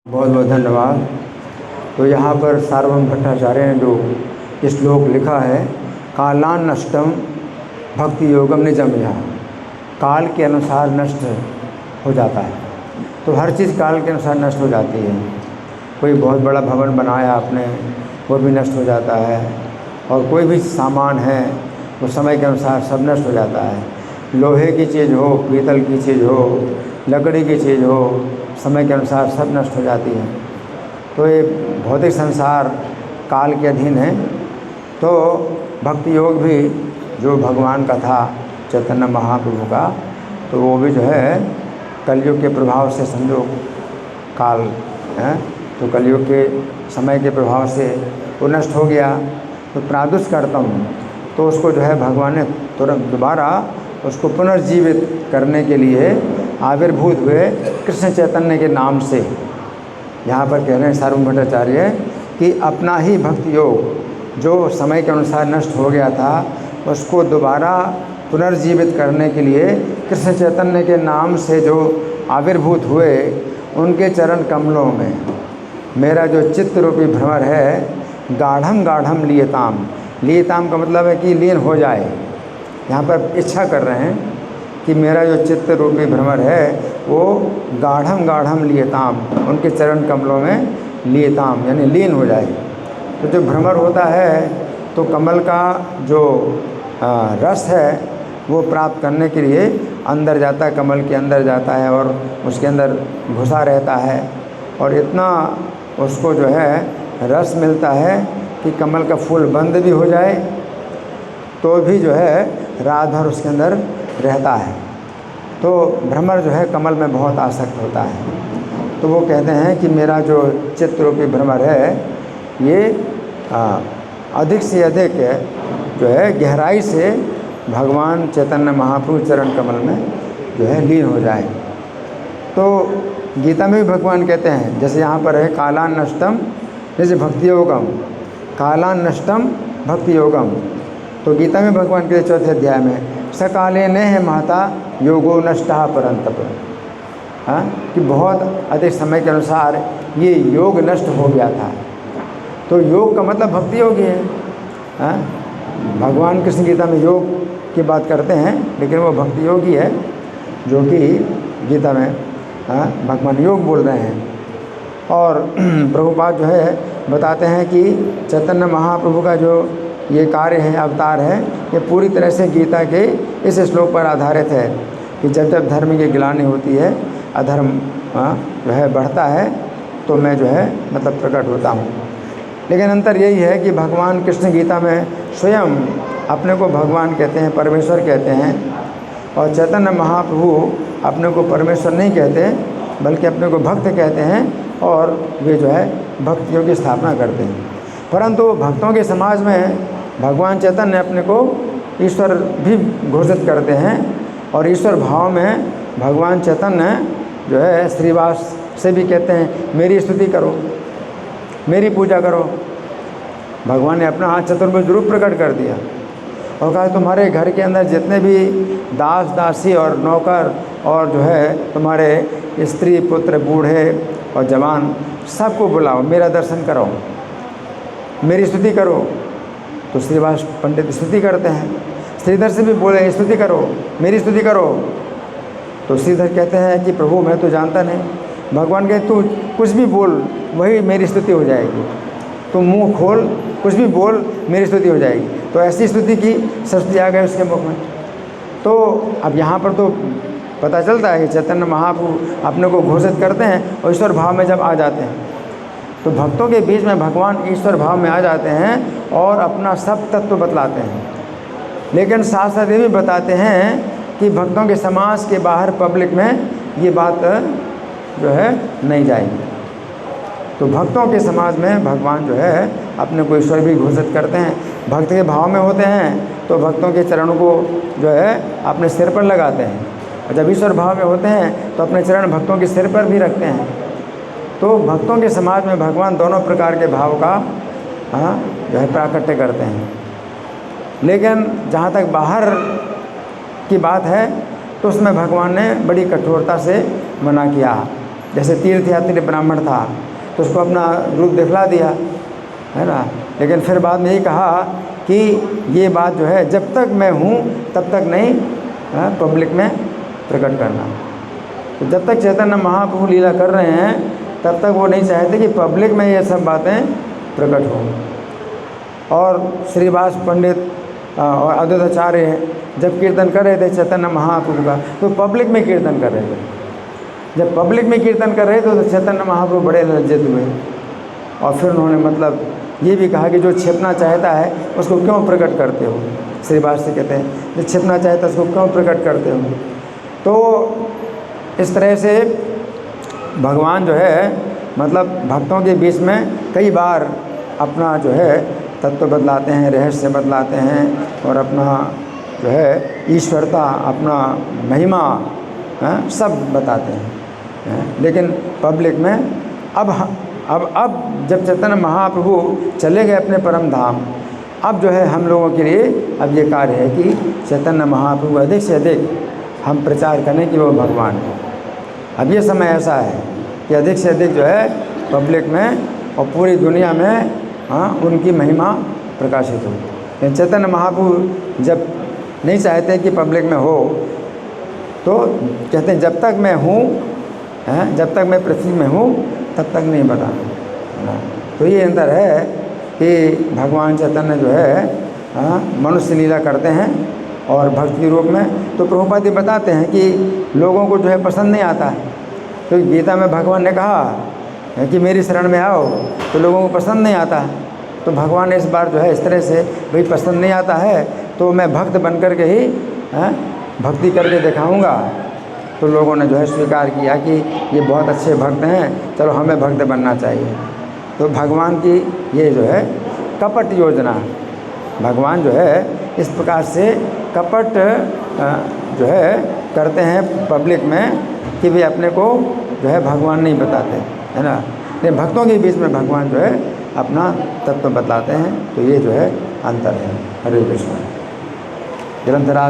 बहुत बहुत धन्यवाद। तो यहाँ पर सार्वभौम भट्टाचार्य ने जो श्लोक लिखा है, कालान नष्टम भक्ति योगम निजम, यहाँ काल के अनुसार नष्ट हो जाता है। तो हर चीज़ काल के अनुसार नष्ट हो जाती है। कोई बहुत बड़ा भवन बनाया आपने, वो भी नष्ट हो जाता है। और कोई भी सामान है वो समय के अनुसार सब नष्ट हो जाता है। लोहे की चीज़ हो, पीतल की चीज़ हो, लकड़ी की चीज़ हो, समय के अनुसार सब नष्ट हो जाती है। तो ये भौतिक संसार काल के अधीन है। तो भक्ति योग भी जो भगवान का था, चैतन्य महाप्रभु का, तो वो भी जो है कलयुग के प्रभाव से, समझो काल है तो कलयुग के समय के प्रभाव से वो नष्ट हो गया। तो प्रादुष कर्तम, तो उसको जो है भगवान ने तुरंत दोबारा उसको पुनर्जीवित करने के लिए आविर्भूत हुए कृष्ण चैतन्य के नाम से। यहाँ पर कह रहे हैं सार्वभौम भट्टाचार्य कि अपना ही भक्ति योग जो समय के अनुसार नष्ट हो गया था, उसको दोबारा पुनर्जीवित करने के लिए कृष्ण चैतन्य के नाम से जो आविर्भूत हुए, उनके चरण कमलों में मेरा जो चित्त रूपी भ्रमर है, गाढ़म गाढ़म लियताम। लियताम का मतलब है कि लीन हो जाए। यहाँ पर इच्छा कर रहे हैं कि मेरा जो चित्त रूपी भ्रमर है वो गाढ़म गाढ़म लियताम, उनके चरण कमलों में लियताम यानी लीन हो जाए। तो जो भ्रमर होता है तो कमल का जो रस है वो प्राप्त करने के लिए अंदर जाता है, कमल के अंदर जाता है और उसके अंदर घुसा रहता है। और इतना उसको जो है रस मिलता है कि कमल का फूल बंद भी हो जाए तो भी जो है रात भर उसके अंदर रहता है। तो भ्रमर जो है कमल में बहुत आसक्त होता है। तो वो कहते हैं कि मेरा जो चित्त रूपी भ्रमर है ये अधिक से अधिक जो है गहराई से भगवान चैतन्य महाप्रभु चरण कमल में जो है लीन हो जाए। तो गीता में भी भगवान कहते हैं, जैसे यहाँ पर है कालान नष्टम, जैसे भक्ति योगम, कालान नष्टम भक्ति योगम। तो गीता में भगवान के चौथे अध्याय में सकाले ने है महता योगो नष्टा परंतप, हाँ कि बहुत अधिक समय के अनुसार ये योग नष्ट हो गया था। तो योग का मतलब भक्ति योग ही है। हाँ, भगवान कृष्ण गीता में योग की बात करते हैं, लेकिन वो भक्ति योग ही है जो कि गीता में भगवान योग बोल रहे हैं। और प्रभुपाद जो है बताते हैं कि चैतन्य महाप्रभु का जो ये कार्य है, अवतार है, ये पूरी तरह से गीता के इस श्लोक पर आधारित है कि जब जब धर्म की गिलानी होती है, अधर्म जो है बढ़ता है, तो मैं जो है मतलब प्रकट होता हूँ। लेकिन अंतर यही है कि भगवान कृष्ण गीता में स्वयं अपने को भगवान कहते हैं, परमेश्वर कहते हैं, और चैतन्य महाप्रभु अपने को परमेश्वर नहीं कहते बल्कि अपने को भक्त कहते हैं, और वे जो है भक्तियों की स्थापना करते हैं। परंतु भक्तों के समाज में भगवान चैतन्य अपने को ईश्वर भी घोषित करते हैं, और ईश्वर भाव में भगवान चैतन्य जो है श्रीवास से भी कहते हैं मेरी स्तुति करो, मेरी पूजा करो। भगवान ने अपना हाथ चतुर्भुज रूप प्रकट कर दिया और कहा तुम्हारे घर के अंदर जितने भी दास दासी और नौकर और जो है तुम्हारे स्त्री पुत्र बूढ़े और जवान सबको बुलाओ, मेरा दर्शन करो, मेरी स्तुति करो। तो श्रीवास पंडित स्तुति करते हैं, श्रीधर से भी बोले स्तुति करो, मेरी स्तुति करो। तो श्रीधर कहते हैं कि प्रभु मैं तो जानता नहीं। भगवान कहते तू कुछ भी बोल वही मेरी स्तुति हो जाएगी, तुम मुंह खोल कुछ भी बोल मेरी स्तुति हो जाएगी। तो ऐसी स्तुति की सरस्वती आ गए उसके मुख में। तो अब यहाँ पर तो पता चलता है कि चैतन्य महाप्रभु अपने को घोषित करते हैं और ईश्वर भाव में जब आ जाते हैं तो भक्तों के बीच में भगवान ईश्वर भाव में आ जाते हैं और अपना सब तत्व बतलाते हैं। लेकिन साथ साथ ये भी बताते हैं कि भक्तों के समाज के बाहर पब्लिक में ये बात जो है नहीं जाएगी। तो भक्तों के समाज में भगवान जो है अपने को ईश्वर भी घोषित करते हैं। भक्त के भाव में होते हैं तो भक्तों के चरणों को जो है अपने सिर पर लगाते हैं, और जब ईश्वर भाव में होते हैं तो अपने चरण भक्तों के सिर पर भी रखते हैं। तो भक्तों के समाज में भगवान दोनों प्रकार के भाव का जो है प्राकट्य करते हैं। लेकिन जहाँ तक बाहर की बात है तो उसमें भगवान ने बड़ी कठोरता से मना किया जैसे तीर्थयात्री ब्राह्मण था तो उसको अपना रूप दिखला दिया, है ना, लेकिन फिर बाद में यही कहा कि ये बात जो है जब तक मैं हूँ तब तक नहीं पब्लिक में प्रकट करना। तो जब तक चैतन्य महाप्रभु लीला कर रहे हैं तब तक वो नहीं चाहते कि पब्लिक में ये सब बातें प्रकट हों। और श्रीवास पंडित और अद्वैताचार्य जब कीर्तन कर रहे थे चैतन्य महाप्रभु का तो पब्लिक में कीर्तन कर रहे थे। जब पब्लिक में कीर्तन कर रहे थे तो चैतन्य महाप्रभु बड़े लज्जित हुए और फिर उन्होंने मतलब ये भी कहा कि जो छिपना चाहता है उसको क्यों प्रकट करते हो। श्रीवास से कहते हैं जो छिपना चाहता है उसको क्यों प्रकट करते हो। तो इस तरह से भगवान जो है मतलब भक्तों के बीच में कई बार अपना जो है तत्व बदलाते हैं, रहस्य बदलाते हैं और अपना जो है ईश्वरता, अपना महिमा सब बताते हैं। लेकिन पब्लिक में अब जब चैतन्य महाप्रभु चले गए अपने परम धाम, अब जो है हम लोगों के लिए अब ये कार्य है कि चैतन्य महाप्रभु अधिक से अधिक हम प्रचार करें कि वो भगवान है। अब ये समय ऐसा है कि अधिक से अधिक जो है पब्लिक में और पूरी दुनिया में उनकी महिमा प्रकाशित हो। लेकिन चैतन्य महाप्रभु जब नहीं चाहते कि पब्लिक में हो तो कहते हैं जब तक मैं हूँ, जब तक मैं पृथ्वी में हूँ तब तक नहीं बताना। तो ये अंतर है कि भगवान चैतन्य जो है मनुष्य लीला करते हैं और भक्ति रूप में। तो प्रभुपाद जी बताते हैं कि लोगों को जो है पसंद नहीं आता है। तो गीता में भगवान ने कहा है कि मेरी शरण में आओ, तो लोगों को पसंद नहीं आता। तो भगवान ने इस बार जो है इस तरह से भाई पसंद नहीं आता है तो मैं भक्त बन कर के ही भक्ति करके दिखाऊंगा। तो लोगों ने जो है स्वीकार किया कि ये बहुत अच्छे भक्त हैं, चलो हमें भक्त बनना चाहिए। तो भगवान की ये जो है कपट योजना, भगवान जो है इस प्रकार से कपट जो है करते हैं पब्लिक में कि वे अपने को जो है भगवान नहीं बताते, है ना। लेकिन भक्तों के बीच में भगवान जो है अपना तत्व बतलाते हैं। तो ये जो है अंतर है। हरे कृष्ण। निरंतर